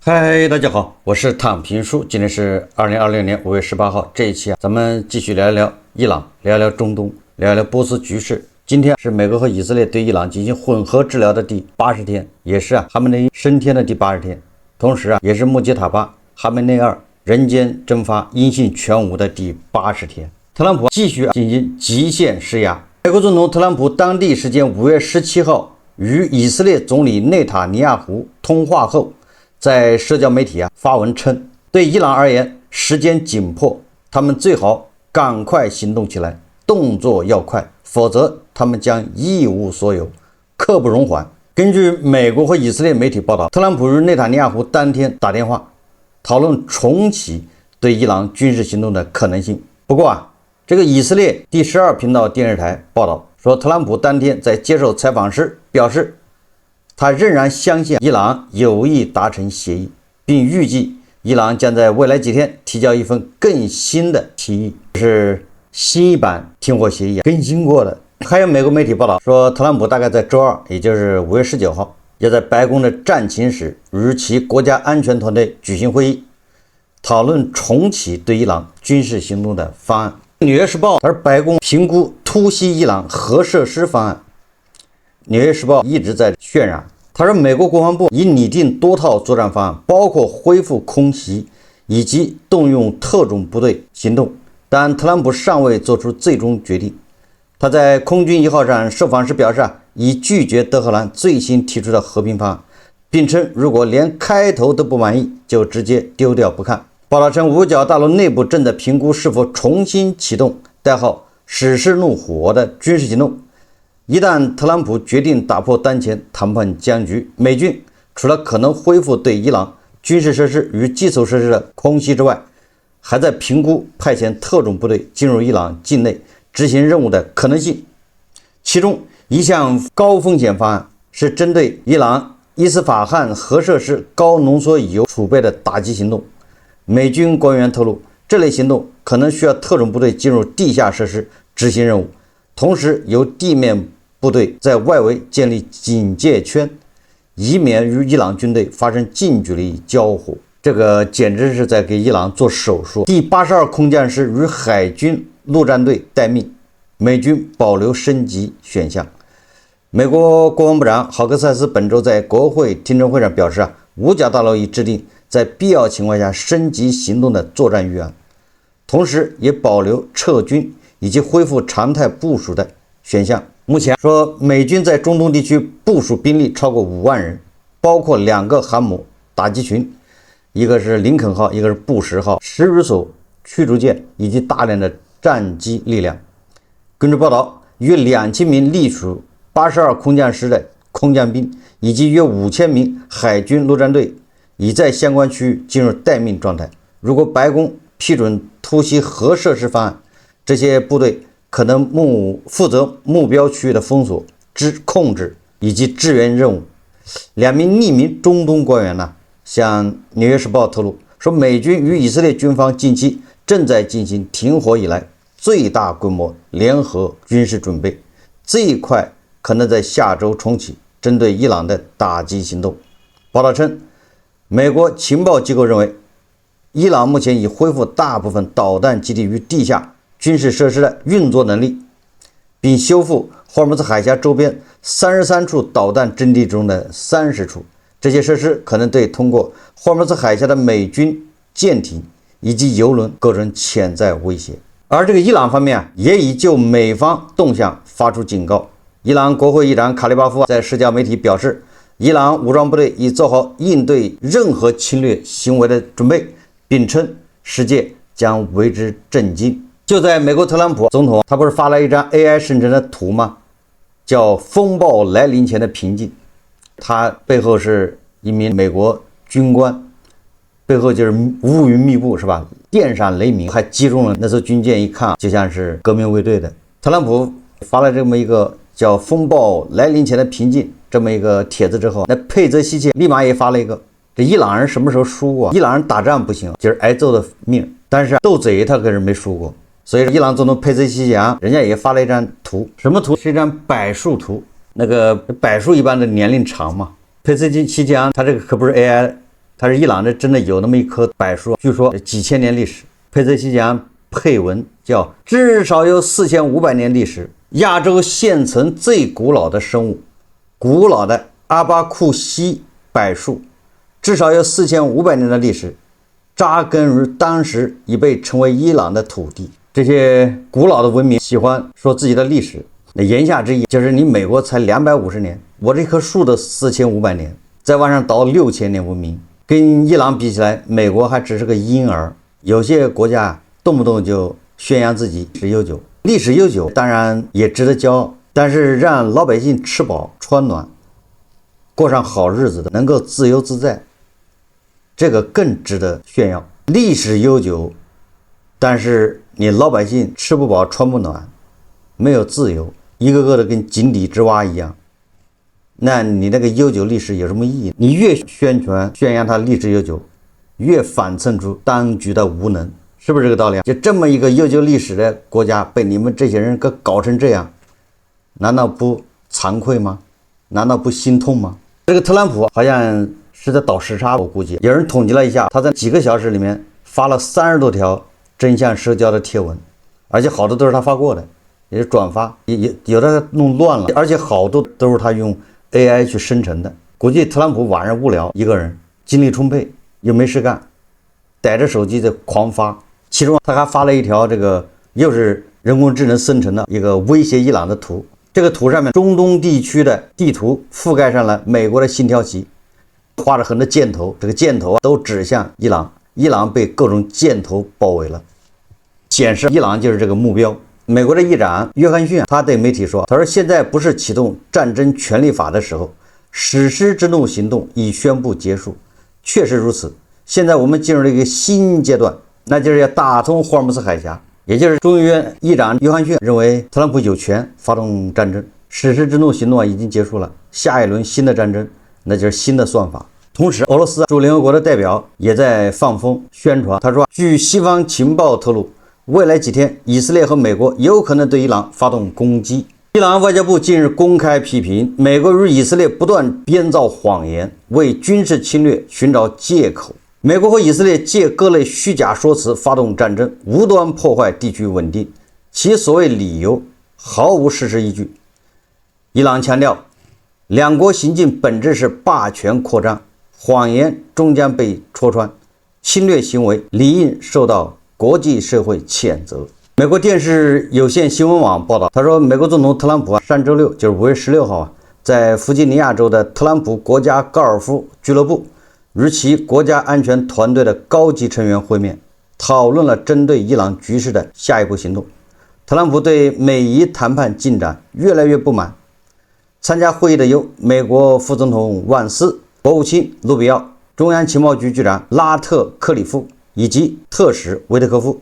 嗨，大家好，我是躺平叔，今天是2026年5月18号。这一期咱们继續聊一聊伊朗，聊一聊中東，聊一聊波斯局勢。今天是美國和以色列對伊朗進行混合治療的第80天，也是哈梅內伊升天的第80天，同時也是穆吉塔巴哈梅內二人間蒸發音信全無的第80天。特朗普繼續進行極限施壓。美國總統特朗普當地時間5月17號與以色列總理內塔尼亞胡通話後，在社交媒體發文稱，對伊朗而言時間緊迫，他們最好趕快行動起來，動作要快，否則他們將一無所有，刻不容緩。根據美國和以色列媒體報道，特朗普與內塔尼亞胡當天打電話討論重啟對伊朗軍事行動的可能性。不過這個以色列第12頻道電視台報道說，特朗普當天在接受採訪時表示，他仍然相信伊朗有意達成協議，並預計伊朗將在未來幾天提交一份更新的提議，是新一版停火協議更新過的。還有美國媒體報道說，特朗普大概在周二，也就是5月19號，要在白宮的戰情室與其國家安全團隊舉行會議，討論重啟對伊朗軍事行動的方案。紐約時報，而白宮評估突襲伊朗核設施方案。紐約時報一直在渲染，他說美國國防部已擬定多套作戰方案，包括恢復空襲以及動用特種部隊行動，但特朗普尚未做出最終決定。他在空軍1號上受訪時表示，已拒絕德黑蘭最新提出的和平方案，並稱如果連開頭都不滿意，就直接丟掉不看。報道稱，五角大樓內部正在評估是否重新啟動代號史詩怒火的軍事行動。一旦特朗普決定打破當前談判僵局，美軍除了可能恢復對伊朗軍事設施與基礎設施的空襲之外，還在評估派遣特種部隊進入伊朗境內執行任務的可能性。其中一項高風險方案是針對伊朗伊斯法罕核設施高濃縮鈾儲備的打擊行動。美軍官員透露，這類行動可能需要特種部隊進入地下設施執行任務，同時由地面部隊在外圍建立警戒圈，以免與伊朗軍隊發生近距離交火。這個簡直是在給伊朗做手術。第82空降師與海軍陸戰隊待命，美軍保留升級選項。美國國防部長豪克塞斯本周在國會聽證會上表示，五角大樓已制定在必要情況下升級行動的作戰預案，同時也保留撤軍以及恢復常態部署的選項。目前說，美軍在中東地區部署兵力超過5萬人，包括2個航母打擊群，一個是林肯號，一個是布什號，10餘艘驅逐艦以及大量的戰機力量。根據報道，約2000名隸屬82空降師的空降兵以及約5000名海軍陸戰隊已在相關區域進入待命狀態。如果白宮批准突襲核設施方案，這些部隊可能負責目標區域的封鎖、控制以及支援任務。2名匿名中東官員向紐約時報透露說，美軍與以色列軍方近期正在進行停火以來最大規模聯合軍事準備，最快可能在下周重啟針對伊朗的打擊行動。報道稱，美國情報機構認為，伊朗目前已恢復大部分導彈基地與地下軍事設施的運作能力，並修復霍爾木茲海峽周邊33處導彈陣地中的30處。這些設施可能對通過霍爾木茲海峽的美軍艦艇以及油輪構成潛在威脅。而這個伊朗方面也已就美方動向發出警告。伊朗國會議長卡利巴夫在社交媒體表示，伊朗武裝部隊已做好應對任何侵略行為的準備，並稱世界將為之震驚。就在美國特朗普總統，他不是發了一張 AI 生成的圖嗎？叫風暴來臨前的平靜。他背後是一名美國軍官，背後就是烏雲密布，是吧？電閃雷鳴，還擊中了那艘軍艦，一看就像是革命衛隊的。特朗普發了這麼一個叫風暴來臨前的平靜這麼一個帖子之後，那佩澤西奇立馬也發了一個，這伊朗人什麼時候輸過？伊朗人打仗不行，就是挨揍的命，但是鬥嘴他可是沒輸過。所以伊朗总統佩泽西奇人家也發了一張圖，什麼圖？是一張柏樹圖。那個柏樹一般的年齡長嘛，佩泽西奇他這個可不是 AI 它是伊朗的真的有那麼一棵柏樹，據說幾千年歷史。佩泽西講配文叫至少有4500年歷史，亞洲現存最古老的生物，古老的阿巴庫西柏樹，至少有4500年的歷史，扎根於當時已被稱為伊朗的土地。這些古老的文明喜歡說自己的歷史，那言下之意就是你美國才250年，我這棵樹的4500年，再往上倒6000年文明，跟伊朗比起來，美國還只是個嬰兒。有些國家動不動就宣揚自己歷史悠久，歷史悠久當然也值得驕傲，但是讓老百姓吃飽穿暖，過上好日子的，能夠自由自在，這個更值得炫耀。歷史悠久，但是你老百姓吃不飽穿不暖，沒有自由，一個個的跟井底之蛙一樣，那你那個悠久歷史有什麼意義？你越宣揚它歷史悠久，越反襯出當局的無能，是不是這個道理啊？就這麼一個悠久歷史的國家被你們這些人給搞成這樣，難道不慚愧嗎？難道不心痛嗎？這個特朗普好像是在倒時差，我估計有人統計了一下，他在幾個小時裡面發了30多條真相社交的貼文，而且好多都是他發過的，也是轉發，有的弄亂了，而且好多都是他用 AI 去生成的。估計特朗普晚上無聊，一個人精力充沛又沒事幹，逮着手机在狂发。其中他還发了一條这個又是人工智能生成的一個威脅伊朗的圖，這個圖上面中東地區的地圖覆蓋上了美國的信條旗，畫着很多箭頭，這個箭頭都指向伊朗，伊朗被各種箭頭包圍了，顯示伊朗就是這個目標。美國的議長約翰遜他對媒體說，他說現在不是啟動戰爭權利法的時候，史詩之怒行動已宣布結束。確實如此，現在我們進入了一個新階段，那就是要打通霍爾木茲海峽。也就是眾議院議長約翰遜認為特朗普有權發動戰爭，史詩之怒行動已經結束了，下一輪新的戰爭那就是新的算法。同時俄羅斯駐聯合國的代表也在放風宣傳，他說據西方情報透露，未來幾天以色列和美國有可能對伊朗發動攻擊。伊朗外交部近日公開批評美國與以色列不斷編造謊言，為軍事侵略尋找借口。美國和以色列借各類虛假說辭發動戰爭，無端破壞地區穩定，其所謂理由毫無事實依據。伊朗強調，兩國行徑本質是霸權擴張，謊言終將被戳穿，侵略行為理應受到國際社會譴責。美國電視有線新聞網報道，他說美國總統特朗普上周六就是5月16號在弗吉尼亞州的特朗普國家高爾夫俱樂部與其國家安全團隊的高級成員會面，討論了針對伊朗局勢的下一步行動。特朗普對美伊談判進展越來越不滿。參加會議的有美國副總統萬斯、國務卿盧比奧、中央情報局局長拉特克里夫以及特使維特科夫。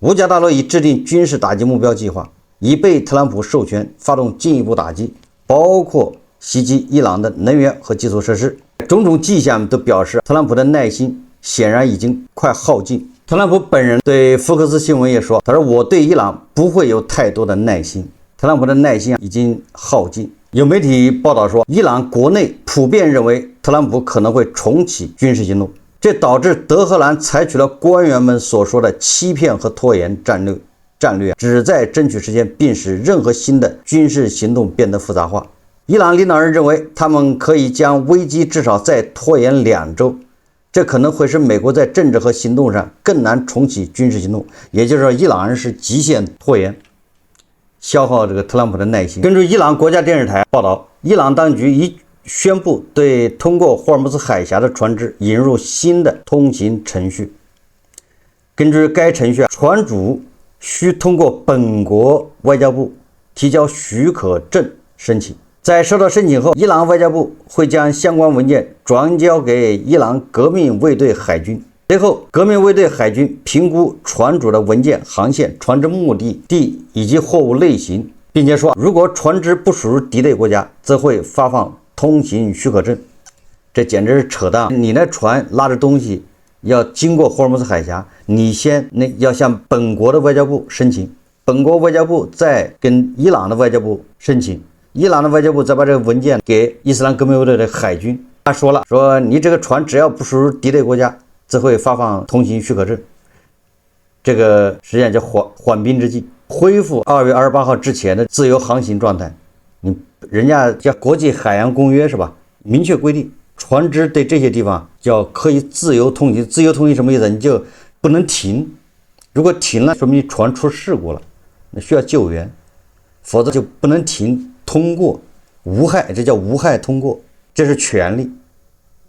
五角大樓已制定軍事打擊目標計劃，已被特朗普授權發動進一步打擊，包括襲擊伊朗的能源和基礎設施。種種跡象都表示特朗普的耐心顯然已經快耗盡。特朗普本人對福克斯新聞也說，他說我對伊朗不會有太多的耐心。特朗普的耐心已經耗盡。有媒體報道說，伊朗國內普遍認為特朗普可能會重啟軍事行動，這導致德黑蘭採取了官員們所說的欺騙和拖延戰略，旨在爭取時間，並使任何新的軍事行動變得複雜化。伊朗領導人認為，他們可以將危機至少再拖延2周，這可能會使美國在政治和行動上更難重啟軍事行動。也就是說，伊朗人是極限拖延，消耗這個特朗普的耐心。根據伊朗國家電視台報道，伊朗當局已宣布對通過霍爾木茲海峽的船只引入新的通行程序。根據該程序，船主需通過本國外交部提交許可證申請。在收到申請後，伊朗外交部會將相關文件轉交給伊朗革命衛隊海軍。隨後，革命衛隊海軍評估船主的文件、航線、船只目的地以及貨物類型，並且說，如果船只不屬於敵對國家，則會發放通行許可證。這簡直是扯淡！你那船拉着東西要經過霍爾木茲海峽，你先要向本國的外交部申請，本國外交部再跟伊朗的外交部申請，伊朗的外交部再把這個文件給伊斯蘭革命衛隊的海軍，他说了，說你這個船只要不屬於敵對國家，則會發放通行許可證。這個實際上叫緩兵之計，恢復2月28號之前的自由航行狀態。人家叫國際海洋公約是吧？明確規定，船只對這些地方叫可以自由通行。自由通行什麼意思？你就不能停，如果停了，說明船出事故了，那需要救援，否則就不能停通過，無害，這叫無害通過，這是權利，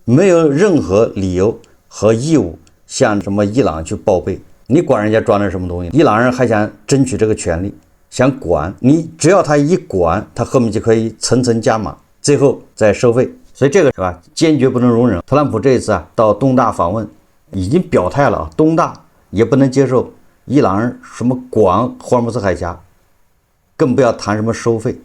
沒有任何理由和義務向什麼伊朗去報備。你管人家裝的什麼東西？伊朗人還想爭取這個權利，想管你，只要他一管，他後面就可以層層加碼，最後再收費。所以這個是吧，堅決不能容忍。特朗普這一次到東大訪問，已經表態了，東大也不能接受伊朗人什麼管霍爾木茲海峽，更不要談什麼收費，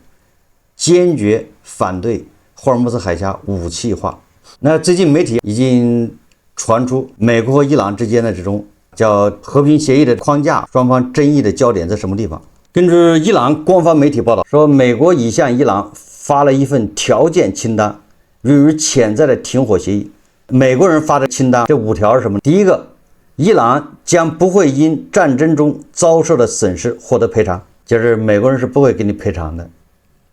堅決反對霍爾木茲海峽武器化。那最近媒體已經傳出美國和伊朗之間的這種叫和平協議的框架，雙方爭議的焦點在什麼地方？根據伊朗官方媒體報道說，美國已向伊朗發了一份條件清單，用於潛在的停火協議。美國人發的清單，這5條是什麼？第一個，伊朗將不會因戰爭中遭受的損失獲得賠償，就是美國人是不會給你賠償的。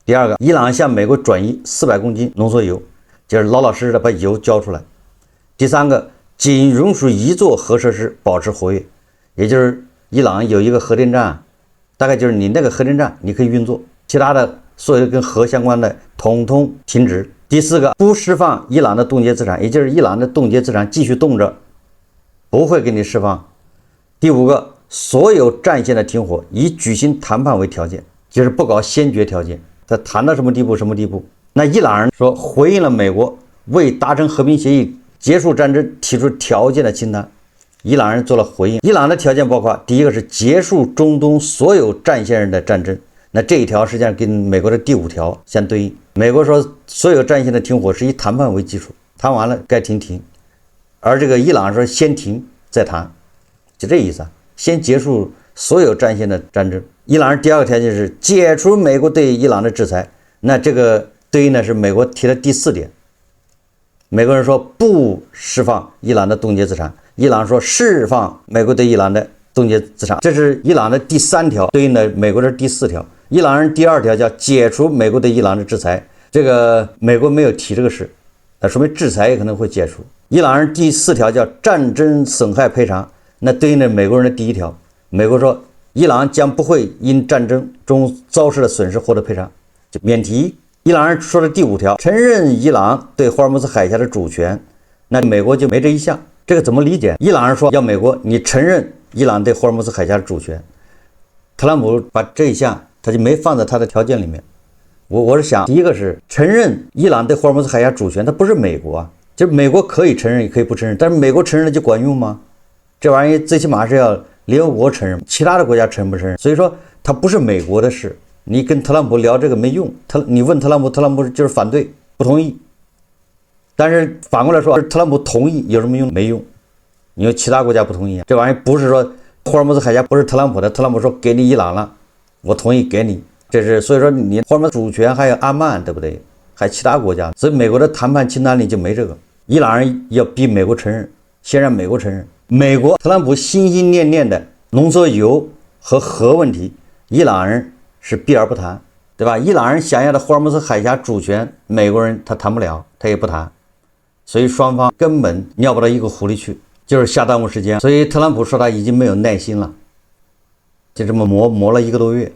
第二個，伊朗向美國轉移400公斤濃縮鈾，就是老老實實的把油交出來。第三個，僅允許一座核設施保持活躍，也就是伊朗有一個核電站，大概就是你那個核電站你可以運作，其他的所有跟核相關的統統停止。第四個，不釋放伊朗的凍結資產，也就是伊朗的凍結資產繼續凍着，不會給你釋放。第五個，所有戰線的停火以舉行談判為條件，就是不搞先決條件。他談到什麼地步什麼地步。那伊朗人說回應了美國為達成和平協議結束戰爭提出條件的清單，伊朗人做了回應。伊朗的条件包括第一個是結束中東所有戰線上的戰爭，那這一條實際上跟美國的第5條相對應。美國說所有戰線的停火是以談判為基礎，談完了該停，而這個伊朗說先停再談，就這意思啊，先結束所有戰線的戰爭。伊朗人第二個條件是解除美國對伊朗的制裁，那這個對應的是美国提的第4點。美国人說不釋放伊朗的冻結資產，伊朗說釋放美國對伊朗的凍結資產，這是伊朗的第3條，對應的美國的第4條。伊朗人第2條叫解除美國對伊朗的制裁，這個美國沒有提這個事，那說明制裁也可能會解除。伊朗人第4條叫戰爭損害賠償，那對應的美國人的第1條，美國說伊朗將不會因戰爭中遭受的損失獲得賠償，就免提。伊朗人說的第5條，承認伊朗對霍爾木茲海峽的主權，那美國就沒這一項，這個怎麼理解？伊朗人說要美國你承認伊朗對霍爾木茲海峽的主權，特朗普把這一項他就沒放在他的條件裡面。我是想，第一個是承認伊朗對霍爾木茲海峽主權，它不是美國啊，就是美國可以承認也可以不承認，但是美國承認了就管用嗎？這玩意最起碼是要联合國承認，其他的國家承不承認？所以說它不是美國的事。你跟特朗普聊這個沒用，你問特朗普，特朗普就是反對，不同意。但是反過來說，特朗普同意有什麼用？沒用。因為其他國家不同意，這玩意不是說霍爾木茲海峽不是特朗普的，特朗普說給你伊朗了，我同意給你，這是所以說你霍爾木茲主權還有阿曼，對不對？還有其他國家，所以美國的談判清單裡就沒這個。伊朗人要逼美國承認，先讓美國承認。美國特朗普心心念念的濃縮鈾和核問題，伊朗人是避而不談，對吧？伊朗人想要的霍爾木茲海峽主權，美國人他談不了，他也不談，所以雙方根本尿不到一個壺裡去，就是瞎耽誤時間。所以特朗普說他已經沒有耐心了，就這麼磨了1個多月，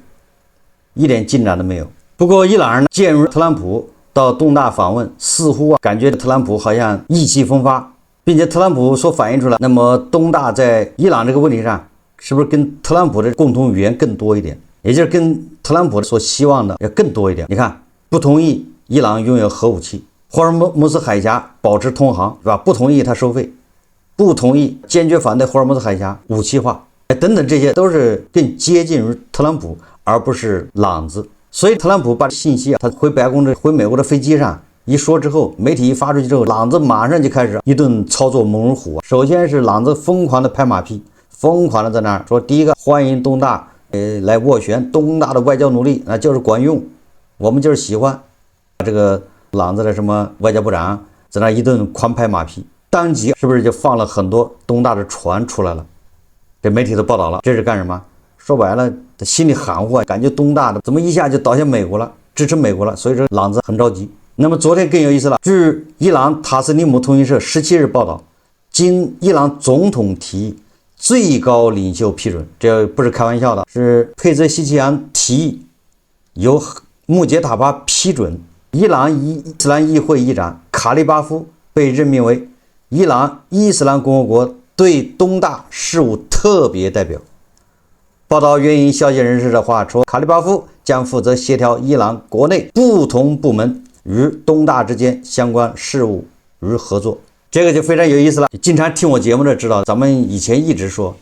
一點進展都沒有。不過伊朗人見於特朗普到東大訪問，似乎感覺特朗普好像意氣風發，並且特朗普所反映出來，那麼東大在伊朗這個問題上，是不是跟特朗普的共同語言更多一點？也就是跟特朗普所希望的要更多一點。你看，不同意伊朗擁有核武器，霍爾木茲海峽保持通航，是吧？不同意他收費，不同意，堅決反对霍爾木茲海峽武器化，等等，這些都是更接近於特朗普，而不是朗子。所以特朗普把信息他回白宮回美國的飛機上一說之後，媒體一發出去之後，朗子馬上就開始一頓操作猛如虎。首先是朗子瘋狂的拍馬屁，瘋狂的在那兒說，第一個歡迎東大來斡旋，東大的外交努力那就是管用，我們就是喜歡。這個朗子的什麼外交部長在那一頓狂拍馬屁，當即是不是就放了很多東大的船出來了？這媒體都報道了，這是幹什麼？說白了，他心裡含糊，感覺東大的怎麼一下就倒向美國了，支持美國了，所以說朗子很着急。那麼昨天更有意思了，據伊朗塔斯尼姆通讯社17日報道，經伊朗總統提議，最高領袖批准，這不是開玩笑的，是佩泽西奇揚提議，由穆杰塔巴批准，伊朗伊斯蘭議會議長卡利巴夫被任命為伊朗伊斯蘭共和國對東大事務特別代表。報道援引消息人士的話說，卡利巴夫將負責協調伊朗國內不同部門與東大之間相關事務與合作。這個就非常有意思了。經常聽我節目的知道，咱們以前一直說，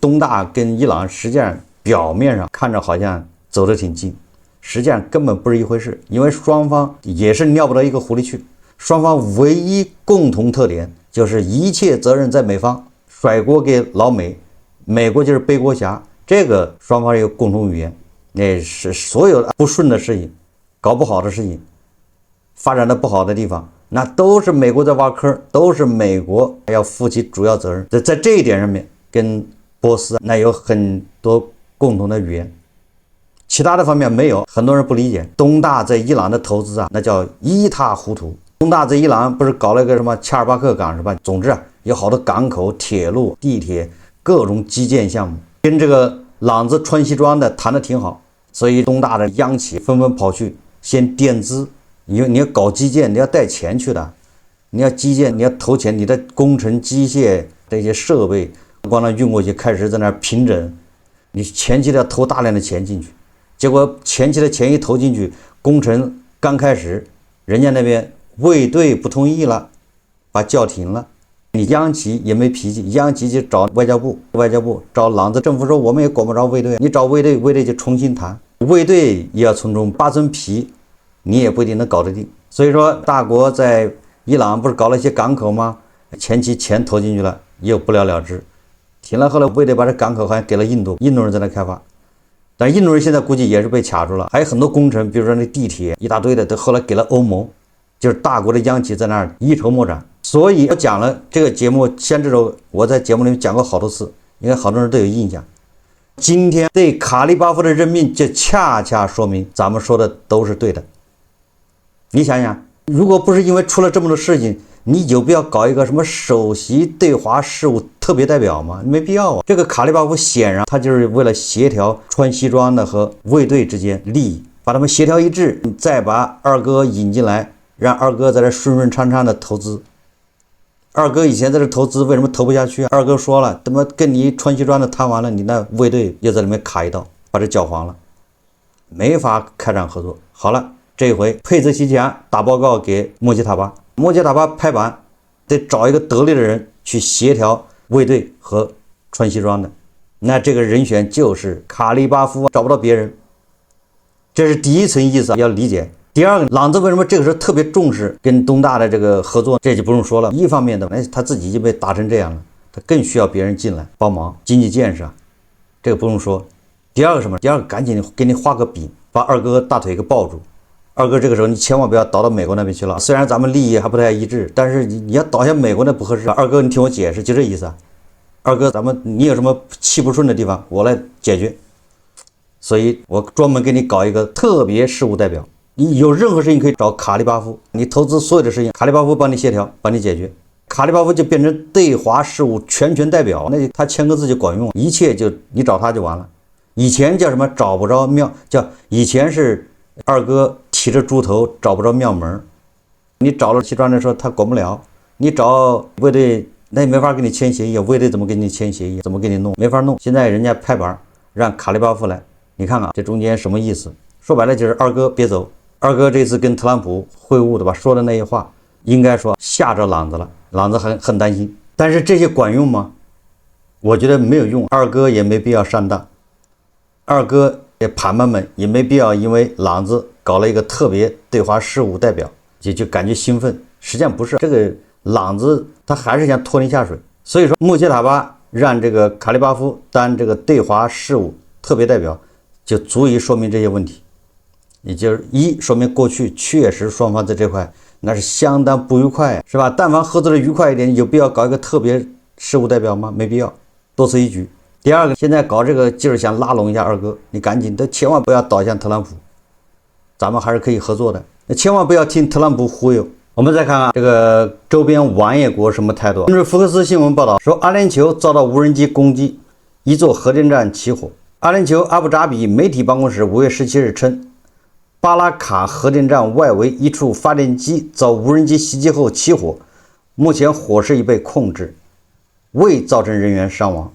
東大跟伊朗實際上表面上看着好像走得挺近，實際上根本不是一回事，因為雙方也是尿不到一個湖裡去。雙方唯一共同特點就是一切責任在美方，甩鍋給老美，美國就是背鍋俠。這個雙方有共同語言，那是所有不順的事情，搞不好的事情，發展的不好的地方，那都是美國在挖坑，都是美國要負起主要責任。在這一點上面，跟波斯那有很多共同的語言，其他的方面沒有。很多人不理解東大在伊朗的投資啊，那叫一塌糊塗。東大在伊朗不是搞了一個什麼恰尔巴克港是吧？總之啊，有好多港口、鐵路、地鐵，各種基建項目。跟這個朗子穿西裝的談得挺好，所以東大的央企紛紛跑去先墊資，因為你要搞基建，你要帶錢去的，你要基建，你要投錢，你的工程機械這些設備光能運過去，開始在那平整，你前期要投大量的錢進去，結果前期的錢一投進去，工程剛開始，人家那邊衛隊不同意了，把叫停了。你央企也沒脾氣，央企就找外交部，外交部找朗子政府說我們也管不着衛隊，你找衛隊，衛隊就重新談，衛队也要从中8寸皮，你也不一定能搞得定。所以說大國在伊朗不是搞了一些港口嗎？前期錢投進去了，又不了了之，停了。後來卫队把這港口好像給了印度，印度人在那開發，但印度人現在估計也是被卡住了。還有很多工程，比如說那地鐵一大堆的，都後來給了歐盟，就是大國的央企在那兒一籌莫展。所以我講了這個節目，先這周我在節目裡面講過好多次，應該好多人都有印象。今天對卡利巴夫的任命，就恰恰說明咱們說的都是對的。你想想，如果不是因為出了這麼多事情，你有必要搞一個什麼首席对華事務特別代表嗎？沒必要啊。這個卡利巴夫顯然他就是為了協調穿西裝的和衛隊之間利益，把他們協調一致，再把二哥引進來，讓二哥在這順順暢暢的投資。二哥以前在這投資，為什麼投不下去啊？二哥說了，怎麼跟你穿西裝的談完了，你那衛隊又在裡面卡一刀，把這攪黃了，沒法開展合作。好了，這一回佩澤西奇揚打報告給穆杰塔巴，穆杰塔巴拍板，得找一個得力的人去協調衛隊和穿西裝的，那這個人選就是卡利巴夫，找不到別人。這是第一層意思，要理解。第二個，朗子為什麼這個時候特別重視跟東大的這個合作，這就不用說了。一方面的，他自己就被打成這樣了，他更需要別人進來幫忙經濟建設，這個不用說。第二個什麼？第二個趕緊給你畫個餅，把二哥大腿給抱住。二哥這個時候你千萬不要倒到美國那邊去了，雖然咱們利益還不太一致，但是你要倒向美國那不合適。二哥，你聽我解釋，就這意思啊。二哥，你有什麼氣不順的地方，我來解決。所以我專門給你搞一個特別事務代表。你有任何事情可以找卡利巴夫，你投資所有的事情，卡利巴夫幫你協調，幫你解決。卡利巴夫就变成对华事務全权代表，那他签個字就管用，一切就你找他就完了。以前叫什麼找不着廟，叫以前是二哥提着豬頭找不着廟門，你找了西裝的時候他管不了，你找衛隊那也沒法跟你簽協議，衛隊怎麼跟你簽協議，怎麼跟你弄，没法弄。現在人家拍板讓卡利巴夫來，你看看這中間什麼意思？說白了就是二哥別走。二哥這次跟特朗普會晤的吧，說的那些話，應該說嚇着朗子了，朗子很擔心。但是這些管用嗎？我覺得沒有用，二哥也沒必要上當，二哥也盤盘們也沒必要因為朗子搞了一個特別對華事務代表就感覺興奮，實際上不是，這個朗子他還是想拖你下水。所以說穆杰塔巴讓這個卡利巴夫當這個對華事務特別代表，就足以說明這些問題。也就是一，說明過去確實雙方在這塊那是相当不愉快，是吧？但凡合作的愉快一点，有必要搞一个特別事務代表嗎？沒必要，多此一舉。第二個，現在搞這個就是想拉攏一下二哥，你趕緊的，千萬不要倒向特朗普，咱們還是可以合作的，千萬不要聽特朗普忽悠。我們再看看這個周邊玩業國什麼態度。根據福克斯新聞報道說，阿聯酋遭到無人機攻擊，一座核電站起火。阿聯酋阿布扎比媒體辦公室5月17日稱，巴拉卡核電站外圍一處發電機遭無人機襲擊後起火，目前火勢已被控制，未造成人員傷亡，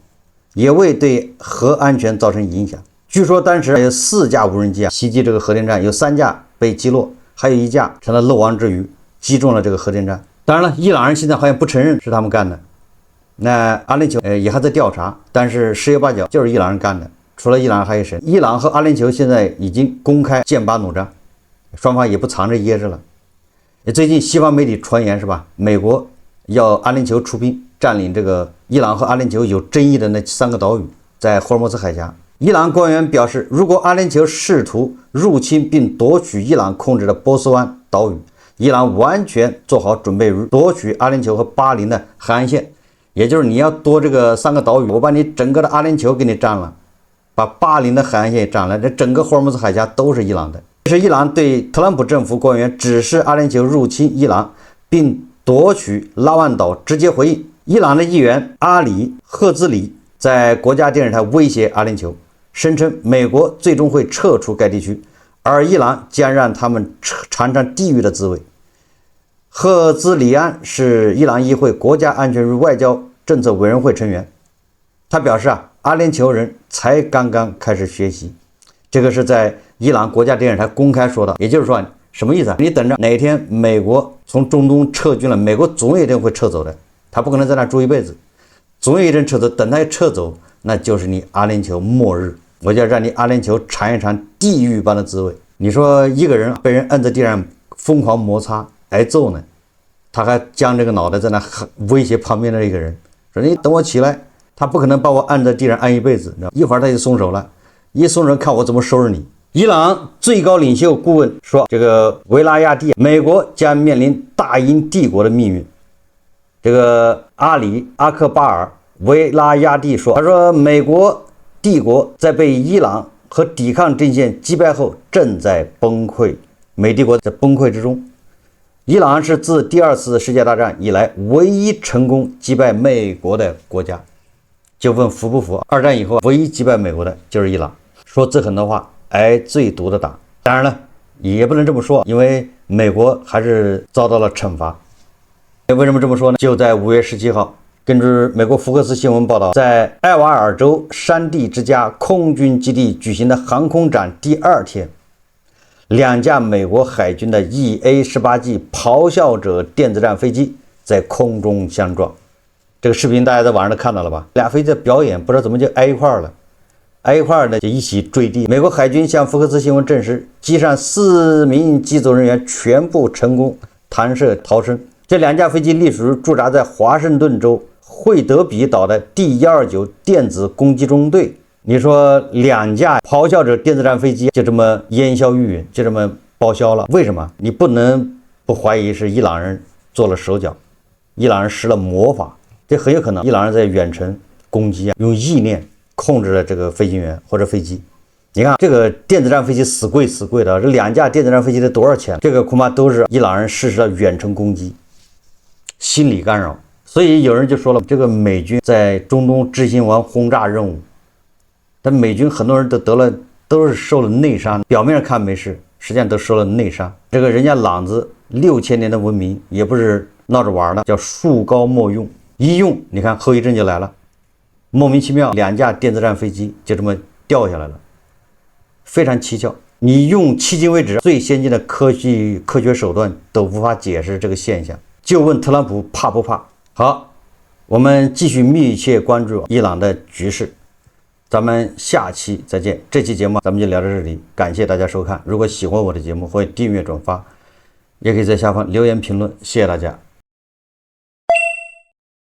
也未對核安全造成影響。據說當時有4架無人機襲擊這個核電站，有3架被擊落，還有1架成了漏網之魚，擊中了這個核電站。當然了，伊朗人現在好像不承認是他們幹的，那阿聯酋也還在調查，但是十有八九就是伊朗人幹的。除了伊朗還有誰？伊朗和阿聯酋現在已經公開劍拔弩張，雙方也不藏着掖着了。最近西方媒體傳言是吧？美國要阿聯酋出兵佔領這個伊朗和阿聯酋有爭議的那3個島嶼，在霍爾木茲海峽。伊朗官員表示，如果阿聯酋試圖入侵並奪取伊朗控制的波斯灣島嶼，伊朗完全做好準備奪取阿聯酋和巴林的海岸線。也就是你要奪這個3個島嶼，我把你整個的阿聯酋給你佔了，把巴林的海岸線也佔了，這整個霍爾木茲海峽都是伊朗的。這是伊朗對特朗普政府官員指示阿聯酋入侵伊朗並奪取拉萬島直接回應。伊朗的議員阿里·赫茲里在國家電視台威脅阿聯酋，聲稱美國最終會撤出該地區，而伊朗將讓他們嘗嘗地獄的滋味。赫茲里安是伊朗議會國家安全與外交政策委員會成員，他表示阿聯酋人才剛剛開始學習。這個是在伊朗國家電視台公開說的，也就是說什麼意思？你等着哪天美國從中東撤軍了，美國總有一天會撤走的，他不可能在那住一輩子，總有一天撤走，等他一撤走，那就是你阿聯酋末日，我就要讓你阿聯酋嘗一嘗地獄般的滋味。你說一個人被人摁在地上瘋狂摩擦挨揍呢，他還將這個腦袋在那威脅旁邊的一個人，說你等我起來，他不可能把我按在地上按一輩子，一會兒他就鬆手了，一鬆手看我怎麼收拾你。伊朗最高領袖顧問說，這個維拉亞蒂美國將面臨大英帝國的命運。這個阿里·阿克巴爾·維拉亞蒂說，他說美國帝國在被伊朗和抵抗陣線擊敗後正在崩潰，美帝國在崩潰之中。伊朗是自第2次世界大戰以來唯一成功擊敗美國的國家，就問服不服？二戰以後唯一擊敗美國的就是伊朗。說這很多話，挨最毒的打。當然了，也不能這麼說，因為美國還是遭到了懲罰。為什麼這麼說呢？就在5月17號，根據美國福克斯新聞報道，在艾瓦爾州山地之家空軍基地舉行的航空展第2天，2架美國海軍的 EA-18G 咆哮者電子戰飛機在空中相撞。這個視頻大家在網上都看到了吧？倆飛機的表演不知道怎麼就挨一塊了，挨一塊呢就一起墜地。美國海軍向福克斯新聞證實，機上4名機組人員全部成功彈射逃生。這2架飛機隸屬於駐紮在華盛頓州惠德比島的第129電子攻擊中隊。你說2架咆哮者電子戰飛機就這麼煙消雲散，就這麼報銷了？為什麼？你不能不懷疑是伊朗人做了手腳，伊朗人施了魔法。這很有可能伊朗人在遠程攻擊用意念控制了這個飛行員或者飛機。你看這個電子戰飛機死貴的，這2架電子戰飛機得多少錢？這個恐怕都是伊朗人實施了遠程攻擊，心理干擾。所以有人就說了，這個美軍在中東執行完轟炸任務，但美軍很多人都是受了內傷，表面上看沒事，實際上都受了內傷。這個人家朗子6000年的文明也不是鬧着玩的，叫樹高莫用，一用你看後遺症就來了，莫名其妙2架電子戰飛機就這麼掉下來了，非常蹊蹺。你用迄今為止最先進的科學手段都無法解釋這個現象，就問特朗普怕不怕？好，我們繼續密切關注伊朗的局勢，咱們下期再見。這期節目咱們就聊到這裡，感謝大家收看。如果喜歡我的節目，歡迎訂閱轉發，也可以在下方留言評論，謝謝大家。